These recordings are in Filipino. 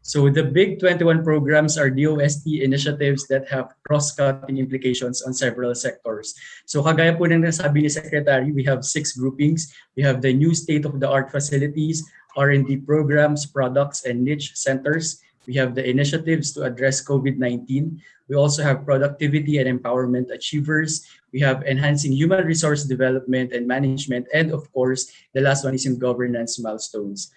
So the Big 21 programs are DOST initiatives that have cross-cutting implications on several sectors. So kagaya po ng nasabi ni Secretary, we have 6 groupings. We have the new state-of-the-art facilities, R&D programs, products, and niche centers. We have the initiatives to address COVID-19. We also have productivity and empowerment achievers. We have enhancing human resource development and management. And of course, the last one is in governance milestones.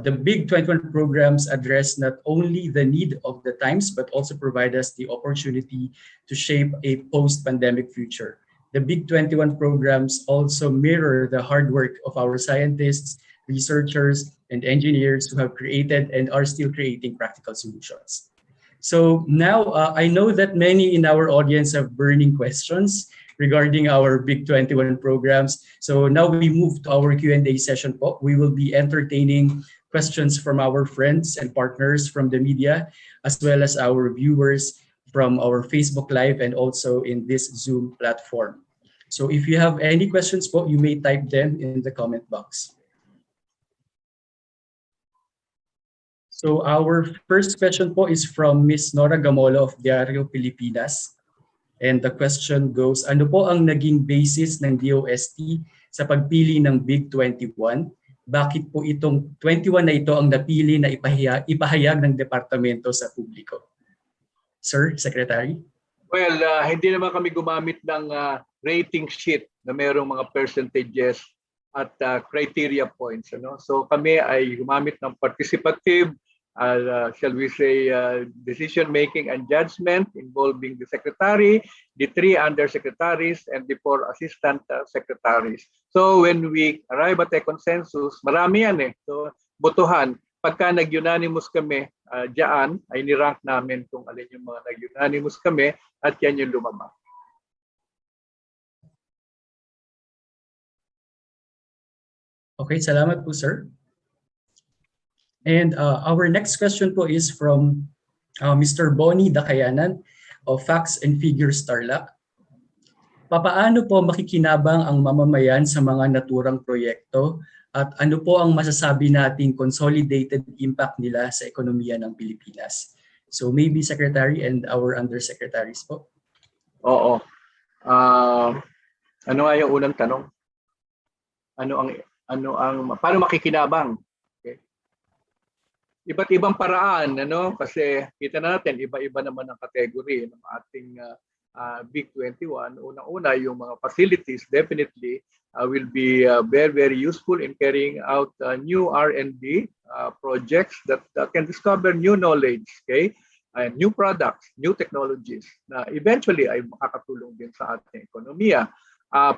The Big 21 programs address not only the need of the times, but also provide us the opportunity to shape a post-pandemic future. The Big 21 programs also mirror the hard work of our scientists, researchers, and engineers who have created and are still creating practical solutions. So now I know that many in our audience have burning questions regarding our Big 21 programs. So now we move to our Q&A session po. We will be entertaining questions from our friends and partners from the media, as well as our viewers from our Facebook Live and also in this Zoom platform. So if you have any questions po, you may type them in the comment box. So our first question po is from Ms. Nora Gamolo of Diario Pilipinas. And the question goes, ano po ang naging basis ng DOST sa pagpili ng Big 21? Bakit po itong 21 na ito ang napili na ipahayag ng departamento sa publiko? Sir, Secretary? Well, hindi naman kami gumamit ng rating sheet na mayroong mga percentages at criteria points. Ano? So kami ay gumamit ng participative, shall we say, decision-making and judgment involving the secretary, the 3 undersecretaries, and the 4 assistant secretaries. So when we arrive at a consensus, marami yan eh. So botohan, pagka nag-unanimous kami, diyan ay nirank namin kung alin yung mga nag-unanimous kami at yan yung lumabas. Okay, salamat po, sir. And our next question po is from Mr. Bonnie Dakayanan of Facts and Figures Tarlac. Papaano po makikinabang ang mamamayan sa mga naturang proyekto at ano po ang masasabi nating consolidated impact nila sa ekonomiya ng Pilipinas? So maybe Secretary and our undersecretaries po. Oo. Ano nga yung unang tanong? Paano makikinabang? Iba't ibang paraan, ano? Kasi kita natin, iba-iba naman ang category ng ating Big 21. Unang-una, yung mga facilities definitely will be very, very useful in carrying out new R&D projects that can discover new knowledge, okay? And new products, new technologies na eventually ay makakatulong din sa ating ekonomiya.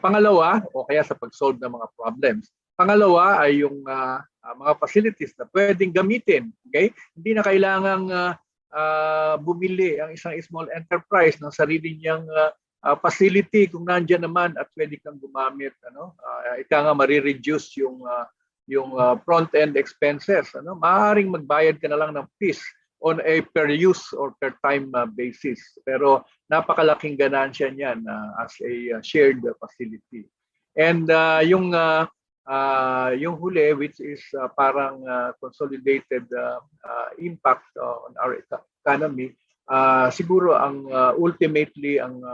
Pangalawa, o kaya sa pag-solve ng mga problems. Pangalawa ay yung mga facilities na pwedeng gamitin. Okay? Hindi na kailangang bumili ang isang small enterprise ng sarili niyang facility kung nandiyan naman at pwede kang gumamit. Ika nga marireduce yung front-end expenses. Maaaring magbayad ka na lang ng fees on a per use or per time basis. Pero napakalaking ganansya niyan as a shared facility. And yung huli, which is parang consolidated impact on our economy, siguro ang ultimately ang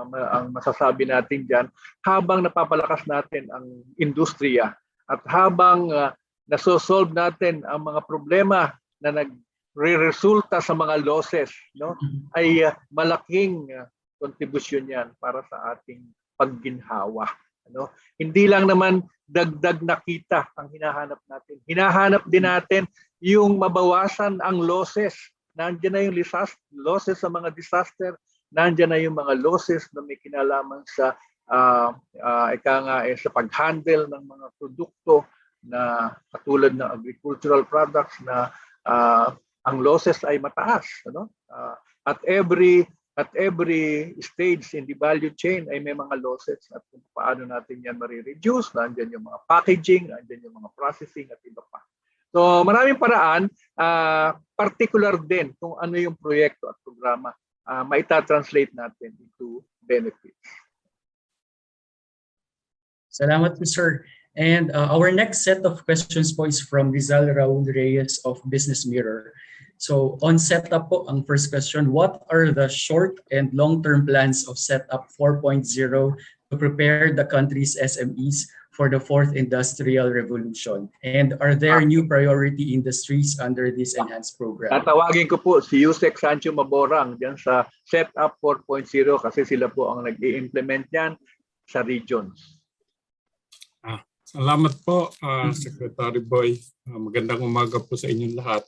masasabi natin diyan, habang napapalakas natin ang industriya at habang nasosolve natin ang mga problema na nagre-resulta sa mga losses, no, ay malaking kontribusyon yan para sa ating pagginhawa. Hindi lang naman dagdag na kita ang hinahanap natin. Hinahanap din natin yung mabawasan ang losses. Nandiyan na yung losses sa mga disaster. Nandiyan na yung mga losses na may kinalaman sa sa pag-handle ng mga produkto na katulad ng agricultural products na ang losses ay mataas. At every stage in the value chain ay may mga losses at kung paano natin yan marireduce. Nandiyan yung mga packaging, nandiyan yung mga processing at iba pa. So maraming paraan, particular din kung ano yung proyekto at programa, maita-translate natin into benefits. Salamat po, sir. And our next set of questions po is from Rizal Raul Reyes of Business Mirror. So on setup po, ang first question, what are the short and long-term plans of setup 4.0 to prepare the country's SMEs for the fourth industrial revolution? And are there new priority industries under this enhanced program? Tatawagin ko po si Yusek Sancho Maborang diyan sa Setup 4.0 kasi sila po ang nag-i-implement niyan sa regions. Salamat po, Secretary Boy. Magandang umaga po sa inyong lahat.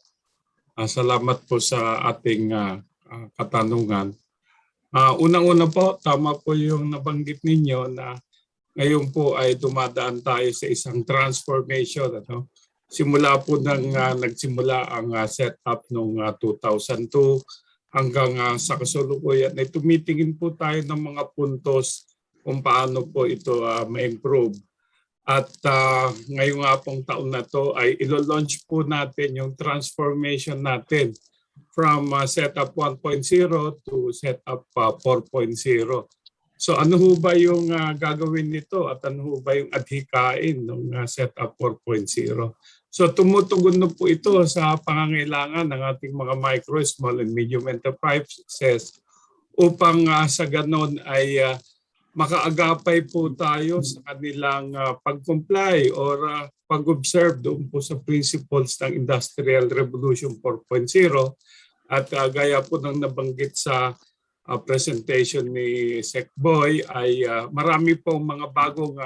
Salamat po sa ating katanungan. Unang-una po, tama po yung nabanggit ninyo na ngayon po ay dumadaan tayo sa isang transformation. Simula po nagsimula ang setup noong 2002 hanggang sa kasalukuyan ay tumitingin po tayo ng mga puntos kung paano po ito ma-improve. At ngayong nga pong taon na to ay ilo-launch po natin yung transformation natin from setup 1.0 to setup 4.0. So ano ho ba yung gagawin nito at ano ho ba yung adhikain ng setup 4.0? So tumutugon na po ito sa pangangailangan ng ating mga micro, small and medium enterprises upang sa ganon ay makaagapay po tayo sa kanilang pag-comply or pag-observe doon po sa principles ng Industrial Revolution 4.0 at gaya po ng nabanggit sa presentation ni Sec Boy ay marami pong mga bagong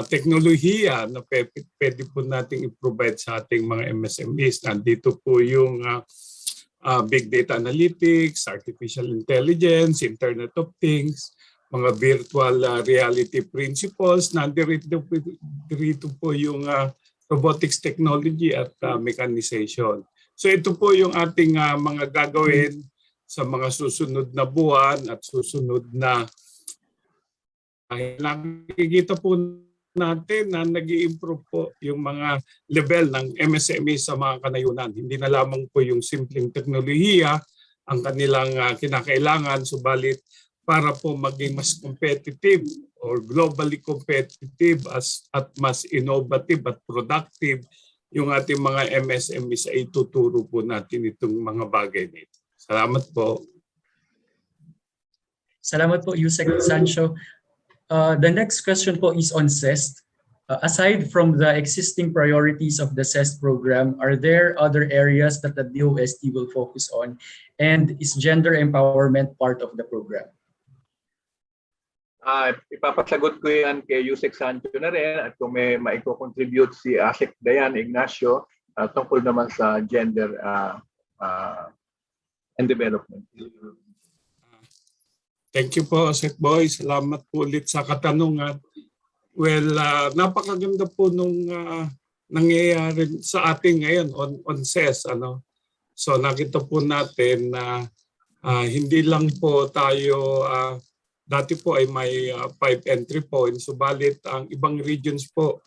teknolohiya na pwede po nating i-provide sa ating mga MSMEs. Nandito po yung big data analytics, artificial intelligence, Internet of Things, mga virtual reality principles. Nandito po yung robotics technology at mechanization. So ito po yung ating mga gagawin sa mga susunod na buwan at susunod na nakikita po natin na nag-i-improve po yung mga level ng MSME sa mga kanayunan. Hindi na lamang po yung simpleng teknolohiya ang kanilang kinakailangan, subalit para po maging mas competitive or globally competitive at mas innovative at productive yung ating mga MSMEs ay ituturo po natin itong mga bagay nito. Salamat po. Salamat po, Yusek Sancho. The next question po is on CEST. Aside from the existing priorities of the CEST program, are there other areas that the DOST will focus on? And is gender empowerment part of the program? Ipapasagot ko yan kay Yusek Sancho na rin at kung may maiko-contribute si Asik Dayan Ignacio tungkol naman sa gender and development. Thank you po, Sec Boy. Salamat po ulit sa katanungan. Well, napakaganda po nung nangyayari sa ating ngayon on CES. So nakita po natin na hindi lang po tayo dati po ay may 5 entry points, subalit ang ibang regions po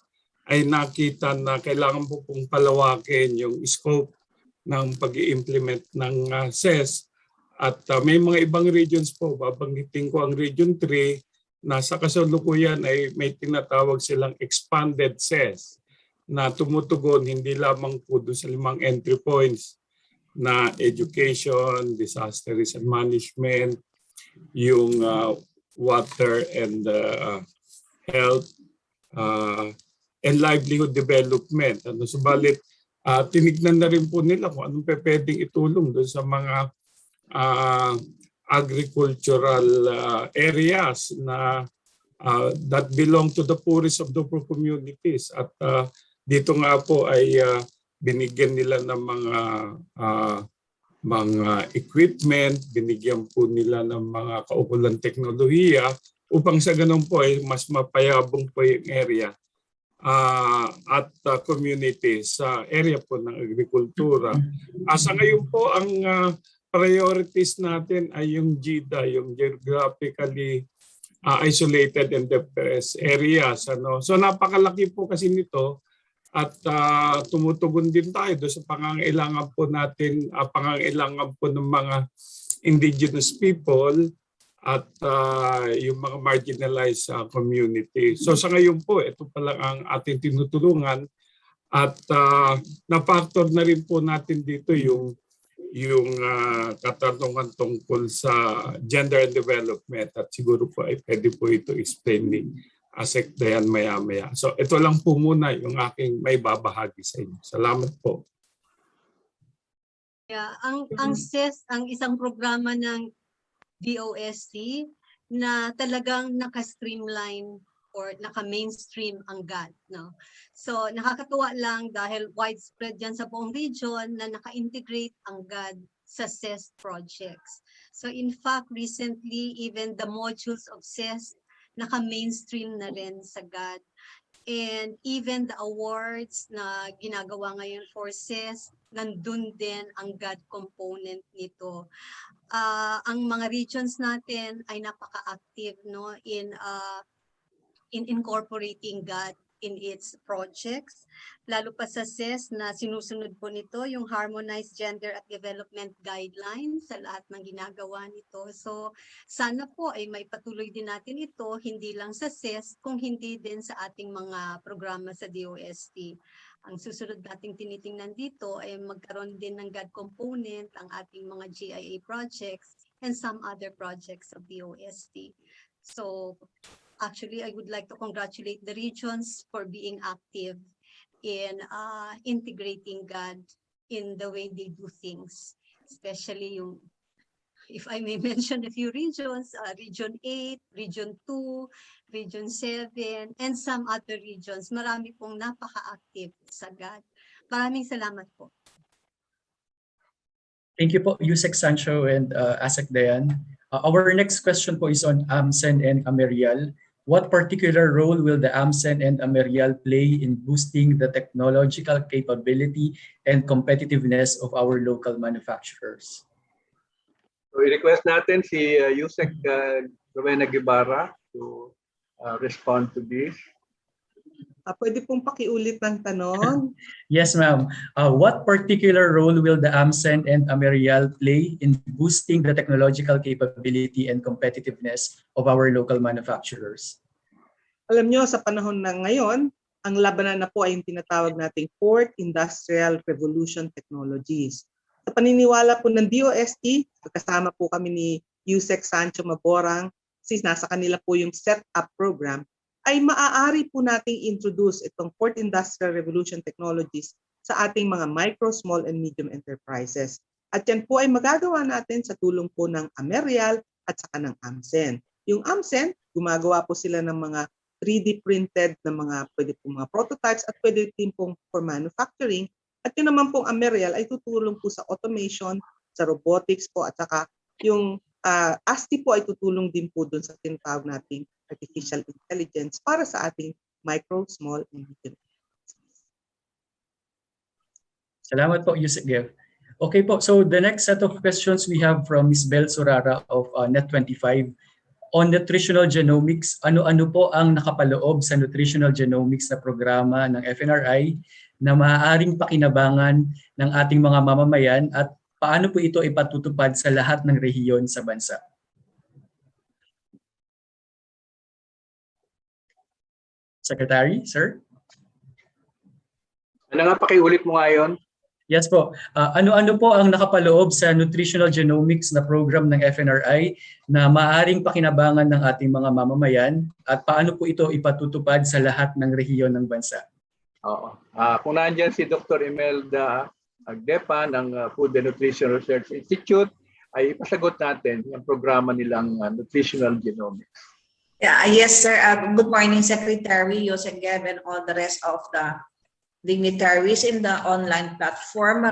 ay nakita na kailangan po pong palawakin yung scope ng pag-i-implement ng CES. At may mga ibang regions po, babanggitin ko ang Region 3 na sa kasalukuyan ay may tinatawag silang expanded CES na tumutugon hindi lamang po doon sa 5 entry points na education, disaster risk and management, yung water and health, and livelihood development. Subalit, tinignan na rin po nila kung anong pwedeng itulong doon sa mga agricultural areas na that belong to the poorest of the poor communities. At dito nga po ay binigyan nila ng mga equipment, binigyan po nila ng mga kaukulang teknolohiya upang sa ganun po ay mas mapayabong po yung area at community sa area po ng agrikultura. Sa ngayon po ang priorities natin ay yung GIDA, yung geographically isolated and depressed areas. So napakalaki po kasi nito. At tumutugon din tayo doon sa pangangailangan po natin, pangangailangan po ng mga indigenous people at yung mga marginalized community. So sa ngayon po, ito pa lang ang ating tinutulungan at na-factor na rin po natin dito yung yung katanungan tungkol sa gender and development at siguro po ay pwede po ito explain ni Asek Dayan maya-maya. So ito lang po muna yung aking may babahagi sa inyo. Salamat po. Yeah, ang SES, ang isang programa ng DOST na talagang naka-streamline or naka-mainstream ang GAD. No? So nakakatuwa lang dahil widespread yan sa buong region na naka-integrate ang GAD sa SES projects. So in fact, recently, even the modules of SES naka-mainstream na rin sa GAD. And even the awards na ginagawa ngayon for SES, nandun din ang GAD component nito. Ang mga regions natin ay napaka-active, no, in incorporating GAD in its projects, lalo pa sa SES na sinusunod po nito yung Harmonized Gender at Development Guidelines sa lahat ng ginagawa nito. So sana po ay may patuloy din natin ito, hindi lang sa SES, kung hindi din sa ating mga programa sa DOST. Ang susunod nating tinitingnan dito ay magkaroon din ng GAD component ang ating mga GIA projects and some other projects of DOST. So actually, I would like to congratulate the regions for being active in integrating GAD in the way they do things, especially yung, if I may mention a few regions, Region 8, Region 2, Region 7, and some other regions. Marami pong napaka-active sa GAD. Maraming salamat po. Thank you po, Yusek Sancho and Asek Dayan. Our next question po is on AMCEN and Amerial. What particular role will the AMCEN and Amerial play in boosting the technological capability and competitiveness of our local manufacturers? So i-request natin si Yusek Rowena Guevara to respond to this. Pwede pong pakiulit ng tanong. Yes, ma'am. What particular role will the AMCEN and Amerial play in boosting the technological capability and competitiveness of our local manufacturers? Alam nyo, sa panahon ng ngayon, ang labanan na po ay yung tinatawag nating Fourth Industrial Revolution Technologies. Sa paniniwala po ng DOST, kasama po kami ni Yusek Sancho Maborang, since nasa kanila po yung set-up program, ay maaari po nating introduce itong Fourth Industrial Revolution Technologies sa ating mga micro, small, and medium enterprises. At yan po ay magagawa natin sa tulong po ng Amerial at saka ng AMCEN. Yung AMCEN, gumagawa po sila ng mga 3D printed na mga pwede pong mga prototypes at pwede din pong for manufacturing. At yun naman pong Amerial ay tutulong po sa automation, sa robotics po at saka yung ASTI po ay tutulong din po dun sa tinatawag nating artificial intelligence para sa ating micro, small, and medium. Salamat po, Yusek Gev. Okay po, so the next set of questions we have from Ms. Bel Surara of Net25. On nutritional genomics, ano-ano po ang nakapaloob sa nutritional genomics na programa ng FNRI na maaaring pakinabangan ng ating mga mamamayan at paano po ito ipatutupad sa lahat ng rehiyon sa bansa? Secretary, sir? Ano nga, pakiulit mo nga yun? Yes po. Ano-ano po ang nakapaloob sa nutritional genomics na program ng FNRI na maaaring pakinabangan ng ating mga mamamayan at paano po ito ipatutupad sa lahat ng rehiyon ng bansa? Oo. Kung nandiyan si Dr. Imelda Agdepa ng Food and Nutrition Research Institute, ay ipasagot natin yung programa nilang nutritional genomics. Yeah, yes, sir. Good morning, Secretary Yusek Gev and all the rest of the dignitaries in the online platform.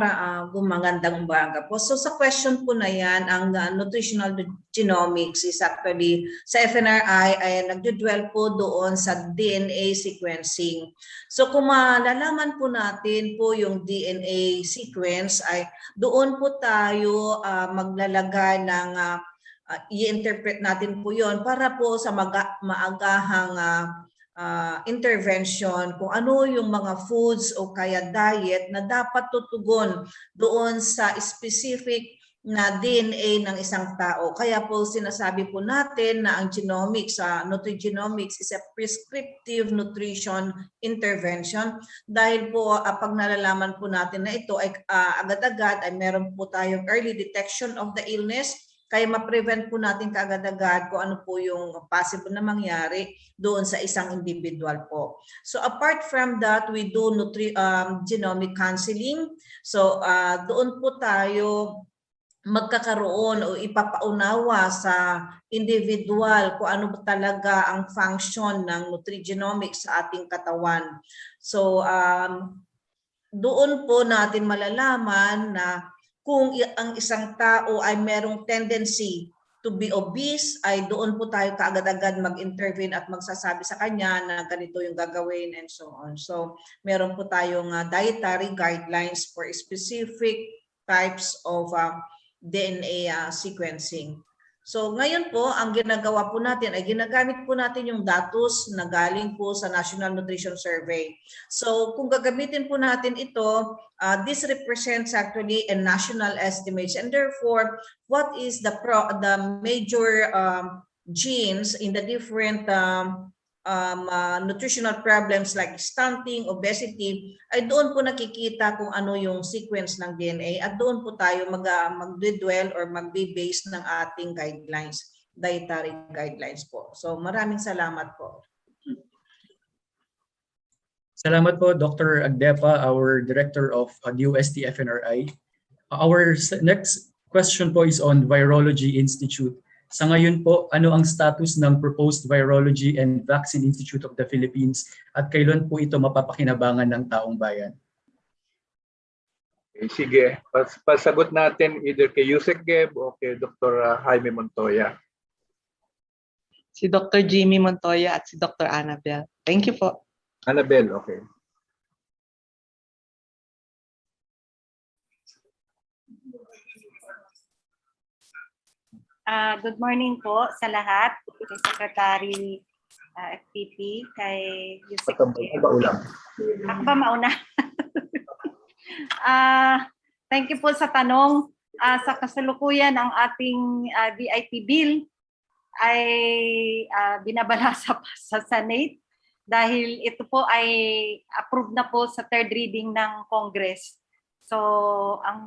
Magandang umaga po. So sa question po na yan, ang nutritional genomics is actually sa FNRI ay nagdudwell po doon sa DNA sequencing. So kung malalaman po natin po yung DNA sequence ay doon po tayo maglalagay ng i-interpret natin po yon para po sa maagahang intervention kung ano yung mga foods o kaya diet na dapat tutugon doon sa specific na DNA ng isang tao. Kaya po sinasabi po natin na ang genomics, nutrigenomics is a prescriptive nutrition intervention dahil po pag nalalaman po natin na ito ay agad-agad ay meron po tayong early detection of the illness, kaya ma-prevent po natin kaagad-agad kung ano po yung possible na mangyari doon sa isang individual po. So apart from that, we do genomic counseling. So doon po tayo magkakaroon o ipapaunawa sa individual kung ano talaga ang function ng nutrigenomics sa ating katawan. So doon po natin malalaman na kung ang isang tao ay merong tendency to be obese, ay doon po tayo kaagad-agad mag-intervene at magsasabi sa kanya na ganito yung gagawin and so on. So meron po tayong dietary guidelines for specific types of DNA sequencing. So ngayon po, ang ginagawa po natin ay ginagamit po natin yung datos na galing po sa National Nutrition Survey. So kung gagamitin po natin ito, this represents actually a national estimates, and therefore what is the major genes in the different nutritional problems like stunting, obesity, ay doon po nakikita kung ano yung sequence ng DNA at doon po tayo mag-dwell or mag-base ng ating guidelines, dietary guidelines po. So maraming salamat po. Salamat po, Dr. Agdepa, our Director of DOST-FNRI. Our next question po is on Virology Institute. Sa ngayon po, ano ang status ng proposed Virology and Vaccine Institute of the Philippines at kailan po ito mapapakinabangan ng taong bayan? Okay, sige, pasagot natin either kay Yusek Geb o kay Dr. Jaime Montoya. Si Dr. Jimmy Montoya at si Dr. Annabel. Thank you po. Annabel, okay. Good morning po sa lahat, kay Secretary FPP, kay Yusek. Ako ba mauna? Thank you po sa tanong. Sa kasalukuyan, ang ating VIP bill ay binabalasa pa sa Senate dahil ito po ay approved na po sa third reading ng Congress. So, ang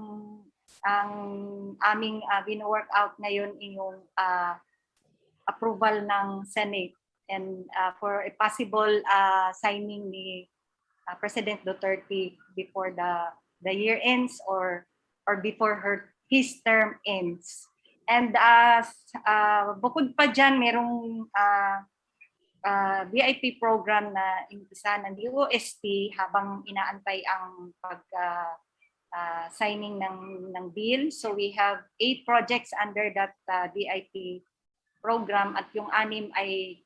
aming bino-work out ngayon yung approval ng Senate and for a possible signing ni President Duterte before the year ends or before his term ends. And bukod pa dyan, merong VIP program na inumpisa ng DOST habang inaantay ang signing ng bill. So we have 8 projects under that VIP program at yung 6 ay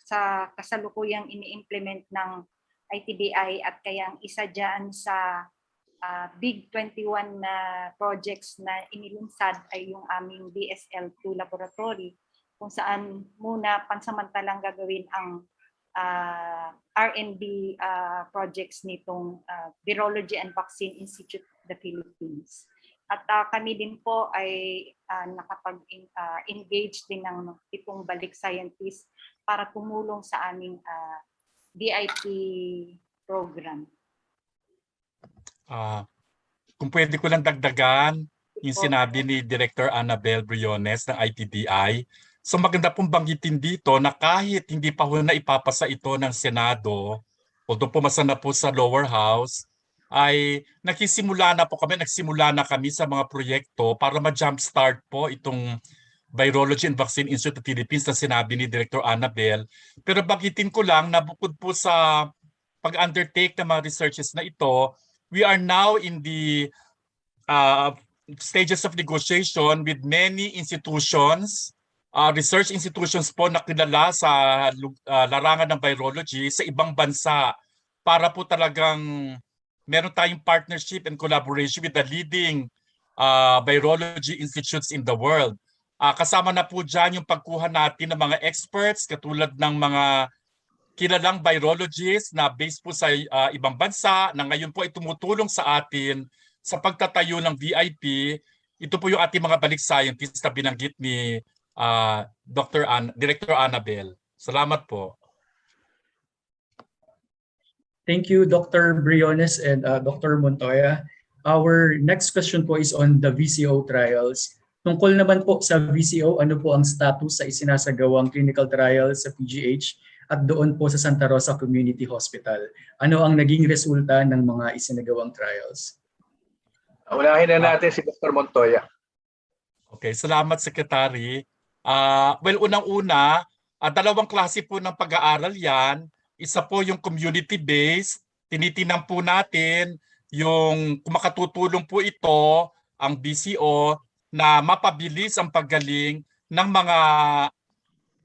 sa kasalukuyang ini-implement ng ITBI at kaya ang isa dyan sa Big 21 na projects na inilunsad ay yung aming DSL-2 laboratory kung saan muna pansamantalang gagawin ang R&D projects nitong Virology and Vaccine Institute of the Philippines. At kami din po ay nakapag-engage din ng itong balik scientists para tumulong sa aming VIP program. Kung pwede ko lang dagdagan yung sinabi ni Director Annabel Briones ng ITBI. So maganda pong banggitin dito na kahit hindi pa ho na ipapasa ito ng Senado, although pumasa na po sa lower house, ay nagsimula na kami sa mga proyekto para ma-jumpstart po itong Virology and Vaccine Institute of the Philippines na sinabi ni Director Annabel. Pero banggitin ko lang na bukod po sa pag-undertake ng mga researches na ito, we are now in the stages of negotiation with many institutions, research institutions po na kilala sa larangan ng virology sa ibang bansa para po talagang meron tayong partnership and collaboration with the leading virology institutes in the world. Kasama na po dyan yung pagkuha natin ng mga experts katulad ng mga kilalang virologists na based po sa ibang bansa na ngayon po ay tumutulong sa atin sa pagtatayo ng VIP ito po yung ating mga balik scientists na binanggit ni Director Annabel. Salamat po. Thank you, Dr. Briones and Dr. Montoya. Our next question po is on the VCO trials. Tungkol naman po sa VCO, ano po ang status sa isinasagawang clinical trials sa PGH at doon po sa Santa Rosa Community Hospital? Ano ang naging resulta ng mga isinagawang trials? Unahin na natin si Dr. Montoya. Okay, salamat Secretary. Well, unang-una, dalawang klase po ng pag-aaral yan. Isa po yung community-based. Tinitingnan po natin yung kung makatutulong po ito, ang BCO, na mapabilis ang paggaling ng mga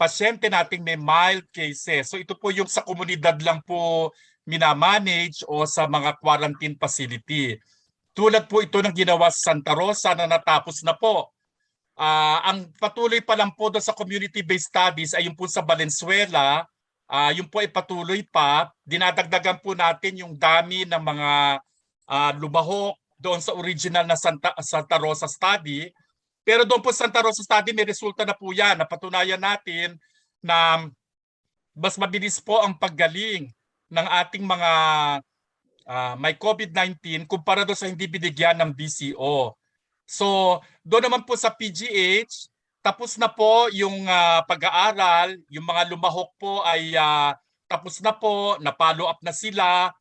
pasyente nating may mild cases. So ito po yung sa komunidad lang po minamanage o sa mga quarantine facility. Tulad po ito ng ginawa sa Santa Rosa na natapos na po. Ang patuloy pa lang po doon sa community-based studies ay yung po sa Valenzuela, yung po ay patuloy pa. Dinadagdagan po natin yung dami ng mga lumahok doon sa original na Santa Rosa study. Pero doon po sa Santa Rosa study may resulta na po yan. Napatunayan natin na mas mabilis po ang paggaling ng ating mga may COVID-19 kumpara doon sa hindi binigyan ng BCO. So, doon naman po sa PGH, tapos na po yung pag-aaral, yung mga lumahok po ay tapos na po, na-follow up na sila,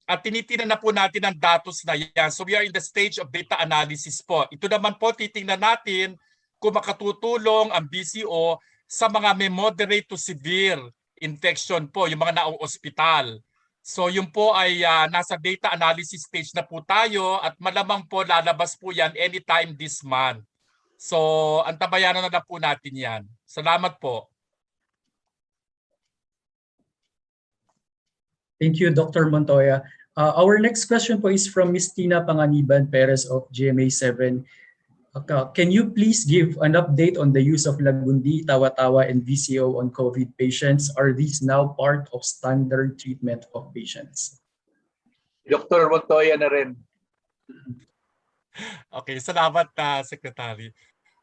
at tinitingnan na po natin ang datos na yan. So we are in the stage of data analysis po. Ito naman po, titingnan natin kung makatutulong ang BCO sa mga may moderate to severe infection po, yung mga nao-ospital. So yun po ay nasa data analysis stage na po tayo at malamang po lalabas po yan anytime this month. So antabayanan na po natin yan. Salamat po. Thank you, Dr. Montoya. Our next question po is from Ms. Tina Panganiban Perez of GMA7. Can you please give an update on the use of Lagundi, Tawa-Tawa, and VCO on COVID patients? Are these now part of standard treatment of patients? Dr. Montoya na rin. Okay, salamat Secretary.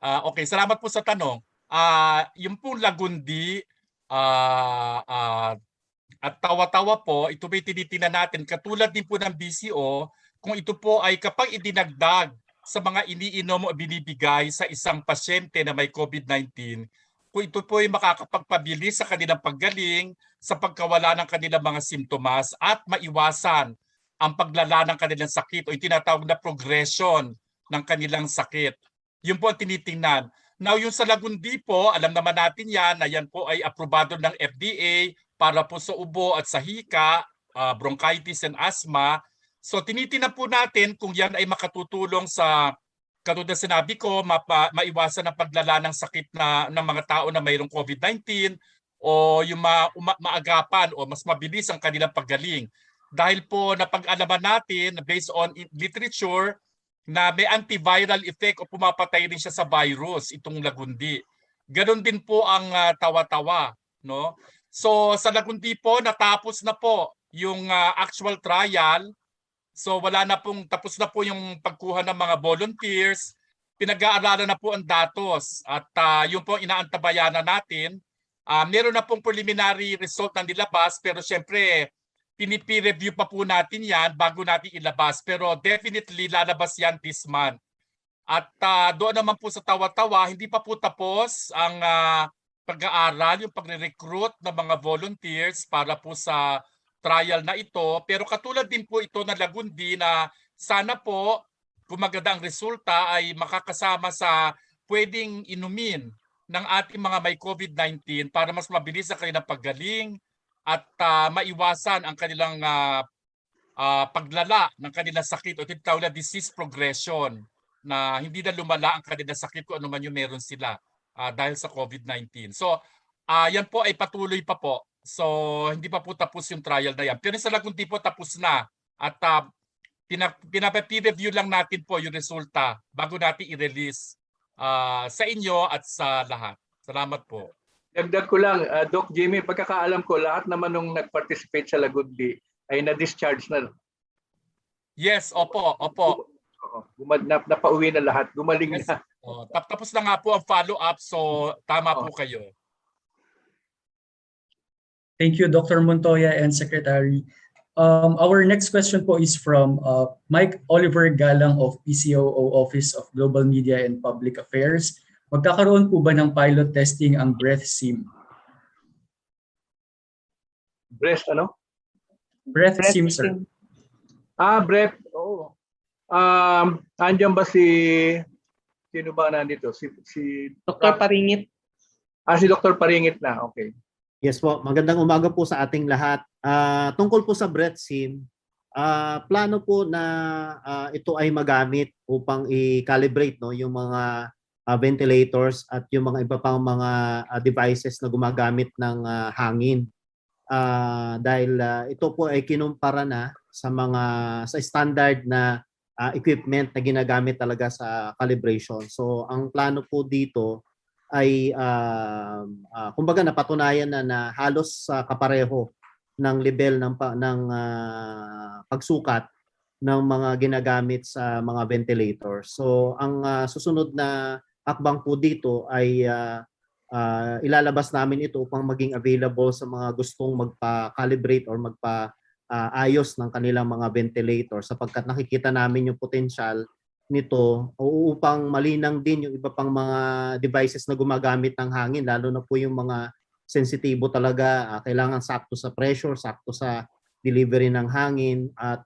Okay, salamat po sa tanong. Yung pong Lagundi at Tawa-Tawa po, ito may tinitingnan natin. Katulad din po ng BCO, kung ito po ay kapag idinagdag sa mga iniinom o binibigay sa isang pasyente na may COVID-19, kung ito po ay makakapagpabilis sa kanilang paggaling, sa pagkawala ng kanilang mga simptomas at maiwasan ang paglala ng kanilang sakit o yung tinatawag na progression ng kanilang sakit. Yun po ang tinitingnan. Now yung sa Lagundi po, alam naman natin yan na yan po ay aprobado ng FDA para po sa ubo at sa hika, bronchitis and asthma. So tinitingnan po natin kung yan ay makatutulong sa, katulad na sinabi ko, maiwasan ang paglala ng sakit ng mga tao na mayroong COVID-19 o yung maagapan o mas mabilis ang kanilang paggaling. Dahil po napag-alaman natin based on literature na may antiviral effect o pumapatay rin siya sa virus, itong Lagundi. Ganon din po ang Tawa-Tawa, no? So sa Lagundi po, natapos na po yung actual trial. So wala na pong, tapos na po yung pagkuha ng mga volunteers. Pinag-aaralan na po ang datos at yung po inaantabayanan natin. Meron na pong preliminary result na nilabas pero syempre pinipi-review pa po natin yan bago natin ilabas. Pero definitely lalabas yan this month. At doon naman po sa Tawa-Tawa, hindi pa po tapos ang pag-aaral, yung pagre-recruit ng mga volunteers para po sa trial na ito. Pero katulad din po ito na Lagundi na sana po kung maganda ang resulta ay makakasama sa pwedeng inumin ng ating mga may COVID-19 para mas mabilis ang kanilang paggaling at maiwasan ang kanilang paglala ng kanilang sakit o tinatawag na disease progression na hindi na lumala ang kanilang sakit kung ano man yung meron sila dahil sa COVID-19. So yan po ay patuloy pa po. So hindi pa po tapos yung trial na yan. Pero sa Lagundi po tapos na at pinapa-review lang natin po yung resulta bago natin i-release sa inyo at sa lahat. Salamat po. Dagdag ko lang, Doc Jimmy, pagkakaalam ko, lahat naman nung nag-participate sa Lagundi ay na-discharge na. Yes, opo. Napauwi na lahat. Gumaling Yes. na. Tapos na nga po ang follow-up, so tama po kayo. Thank you, Dr. Montoya and Secretary. Our next question po is from Mike Oliver Galang of PCOO Office of Global Media and Public Affairs. Magkakaroon po ba ng pilot testing ang breath SIM? Breast, ano? Breath SIM, sir. Breath. Oo. Andiyan ba sino ba nandito? Si Dr. Paringit. si Dr. Paringit na. Okay. Yes po, magandang umaga po sa ating lahat. Tungkol po sa breath SIM, plano po na ito ay magamit upang i-calibrate yung mga ventilators at yung mga iba pang mga devices na gumagamit ng hangin. Dahil ito po ay kinumpara na sa standard na equipment na ginagamit talaga sa calibration. So ang plano po dito ay kumbaga napatunayan na halos kapareho ng level ng pagsukat ng mga ginagamit sa mga ventilator. So ang susunod na hakbang po dito ay ilalabas namin ito upang maging available sa mga gustong magpa-calibrate or magpa-ayos ng kanilang mga ventilator, sapagkat nakikita namin yung potential nito upang malinang din yung iba pang mga devices na gumagamit ng hangin, lalo na po yung mga sensitibo talaga, kailangan sakto sa pressure, sakto sa delivery ng hangin, at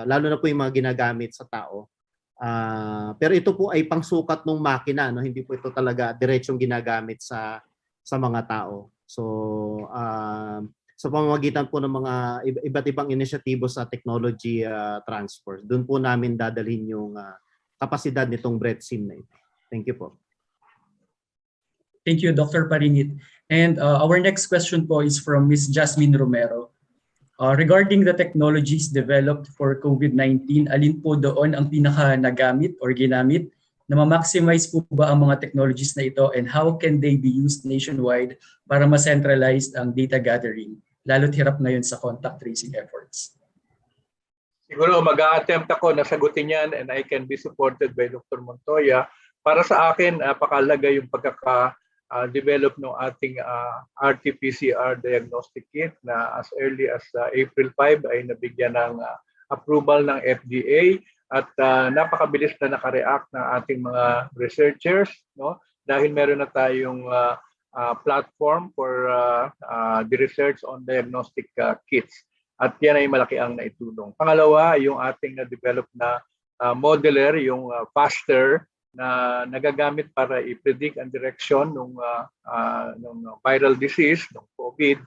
lalo na po yung mga ginagamit sa tao. Pero ito po ay pangsukat ng makina, no? Hindi po ito talaga diretsong ginagamit sa mga tao. So sa pamamagitan po ng mga iba't ibang inisyatibo sa technology transfer, doon po namin dadalhin yung kapasidad nitong breath SIM na ito. Thank you po. Thank you, Dr. Paringit. And our next question po is from Ms. Jasmine Romero. Regarding the technologies developed for COVID-19, alin po doon ang pinaka nagamit or ginamit? Na ma-maximize po ba ang mga technologies na ito, and how can they be used nationwide para ma-centralize ang data gathering? Lalo't hirap ngayon sa contact tracing efforts. Siguro mag-a-attempt ako na sagutin yan, and I can be supported by Dr. Montoya. Para sa akin, napakalaga yung pagkaka-develop ng ating RT-PCR diagnostic kit na as early as April 5 ay nabigyan ng approval ng FDA, at napakabilis na nakareact ng ating mga researchers, no? Dahil meron na tayong platform for the research on diagnostic kits. At yan ay malaki ang naitulong. Pangalawa, yung ating na-develop na modeler, yung faster, na nagagamit para i-predict ang direksyon ng viral disease, ng COVID,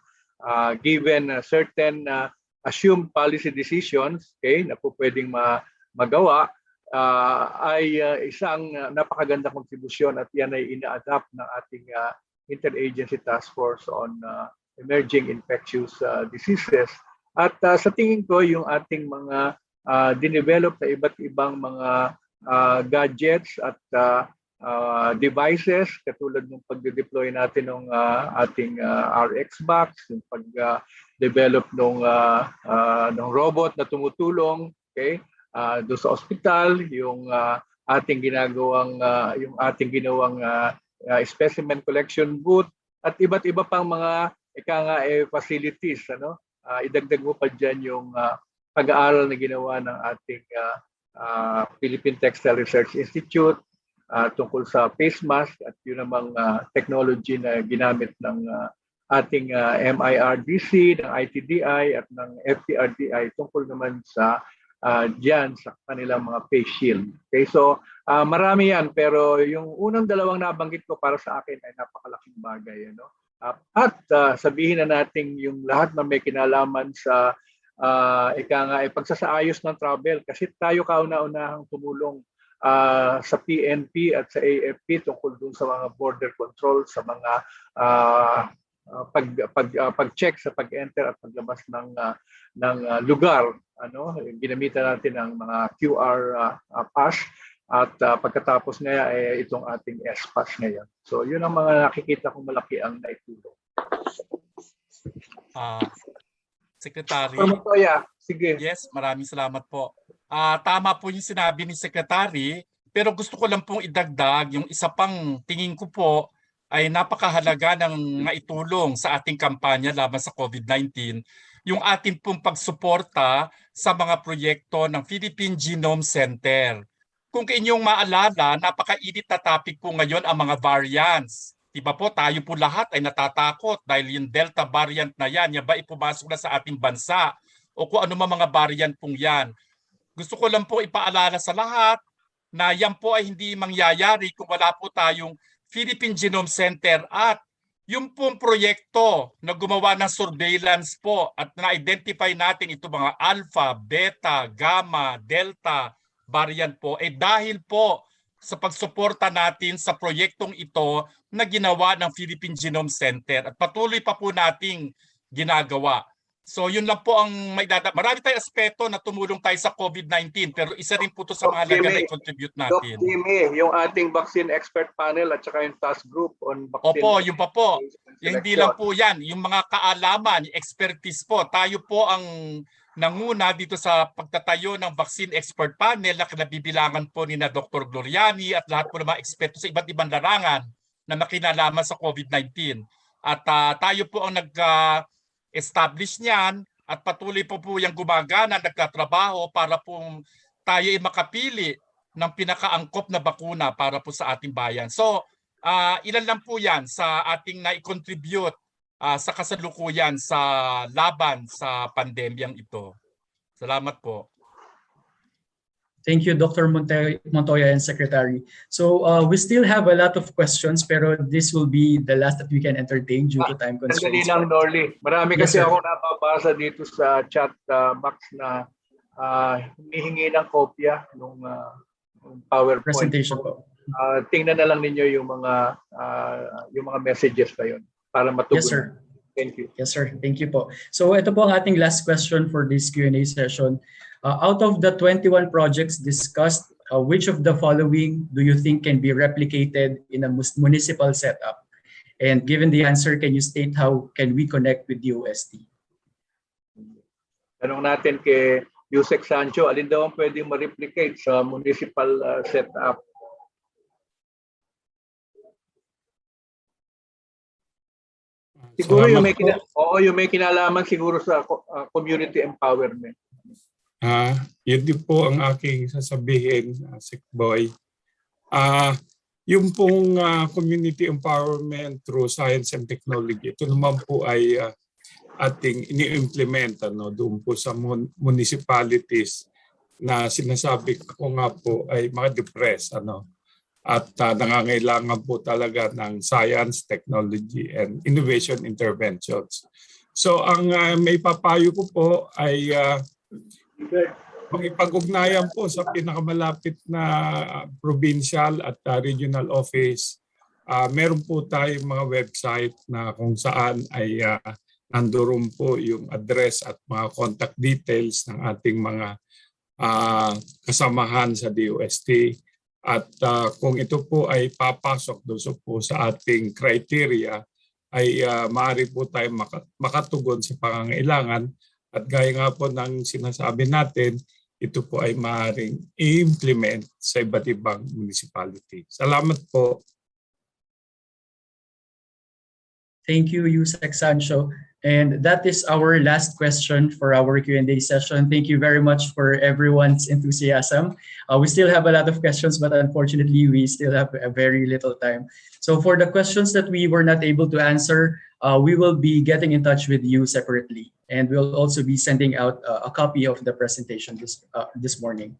given certain assumed policy decisions, okay, na po pwedeng magawa, ay isang napakagandang kontribusyon, at yan ay ina-adapt ng ating Interagency Task Force on Emerging Infectious Diseases. At sa tingin ko, yung ating mga dinevelop na iba't ibang mga gadgets at devices, katulad ng pag-deploy natin ng ating RX box, yung pag-develop ng robot na tumutulong, okay, doon sa ospital, yung ating ginawang specimen collection booth, at iba't iba pang mga facilities, ano? Idagdag mo pa dyan yung pag-aaral na ginawa ng ating Philippine Textile Research Institute tungkol sa face mask, at yun namang technology na ginamit ng ating MIRDC, ng ITDI at ng FTRDI tungkol naman sa dyan sa kanilang mga face shield. Okay, so marami yan, pero yung unang dalawang nabanggit ko para sa akin ay napakalaking bagay, ano? At sabihin na natin yung lahat na may kinalaman sa pagsasaayos ng travel, kasi tayo kauna-unahang tumulong sa PNP at sa AFP tungkol dun sa mga border control, sa mga pag-check sa pag-enter at paglabas ng lugar, ano, ginamitan natin ng mga QR pass, at pagkatapos nga itong ating S-pass ngayon. So yun ang mga nakikita kong malaki ang naitulong. Secretary. Montoya, sige. Yes, maraming salamat po. tama po yung sinabi ni Secretary, pero gusto ko lang pong idagdag yung isa pang tingin ko po ay napakahalaga ng maitulong sa ating kampanya laban sa COVID-19, yung ating pong pagsuporta sa mga proyekto ng Philippine Genome Center. Kung inyong maalala, napakainit na topic po ngayon ang mga variants. Diba po, tayo po lahat ay natatakot dahil yung Delta variant na yan ba ipumasok na sa ating bansa o kung ano mga variant pong yan. Gusto ko lang po ipaalala sa lahat na yan po ay hindi mangyayari kung wala po tayong Philippine Genome Center at yung pong proyekto na gumawa ng surveillance po at na-identify natin ito mga alpha, beta, gamma, delta variant po dahil po sa pagsuporta natin sa proyektong ito na ginawa ng Philippine Genome Center at patuloy pa po nating ginagawa. So yun lang po ang may marami tayong aspeto na tumulong tayo sa COVID-19 pero isa rin po to sa mga halaga na i-contribute natin. Dr. yung ating vaccine expert panel at saka yung task group on vaccine. Opo, yung pa po. Yung hindi lang po yan. Yung mga kaalaman, yung expertise po. Tayo po ang nanguna dito sa pagtatayo ng vaccine expert panel na kinabibilangan po ni na Dr. Gloriani at lahat po ng mga eksperto sa iba't ibang larangan na makinalaman sa COVID-19. At tayo po ang establish niyan at patuloy po yung gumagana, nagtatrabaho para po tayo ay makapili ng pinakaangkop na bakuna para po sa ating bayan. So, ilan lang po yan sa ating na-contribute sa kasalukuyan sa laban sa pandemyang ito. Salamat po. Thank you, Dr. Montoya and Secretary. So we still have a lot of questions, pero this will be the last that we can entertain due to time constraints. Sandali lang, Norly. Marami kasi ako napabasa dito sa chat box na humihingi ng kopya ng PowerPoint. Presentation po. Tingnan na lang ninyo yung mga messages na yun para matugunan. Yes, sir. Thank you. Yes, sir. Thank you po. So ito po ang ating last question for this Q&A session. Out of the 21 projects discussed, which of the following do you think can be replicated in a municipal setup? And given the answer, can you state how can we connect with DOST? Tanong natin kay Yusek Sancho, alin daw ang pwedeng ma-replicate sa municipal setup? Siguro yung may kinalaman siguro sa community empowerment. Yun din po ang aking sasabihin, Sec Boy. Yung pong community empowerment through science and technology, ito naman po ay ating ini-implement doon po sa municipalities na sinasabi ko nga po ay mga depressed at nangangailangan po talaga ng science, technology, and innovation interventions. So ang may papayo ko po ay makipag-ugnayan po sa pinakamalapit na provincial at regional office. Meron po tayong mga website na kung saan ay nandoon po yung address at mga contact details ng ating mga kasamahan sa DOST. At kung ito po ay papasok doon po sa ating criteria, ay maaari po tayo makatugon sa pangangailangan. At gaya nga po ng sinasabi natin, ito po ay maaaring i-implement sa iba't ibang municipality. Salamat po. Thank you, Yusek Sancho. And that is our last question for our Q&A session. Thank you very much for everyone's enthusiasm. We still have a lot of questions, but unfortunately, we still have a very little time. So for the questions that we were not able to answer, we will be getting in touch with you separately. And we'll also be sending out a copy of the presentation this morning.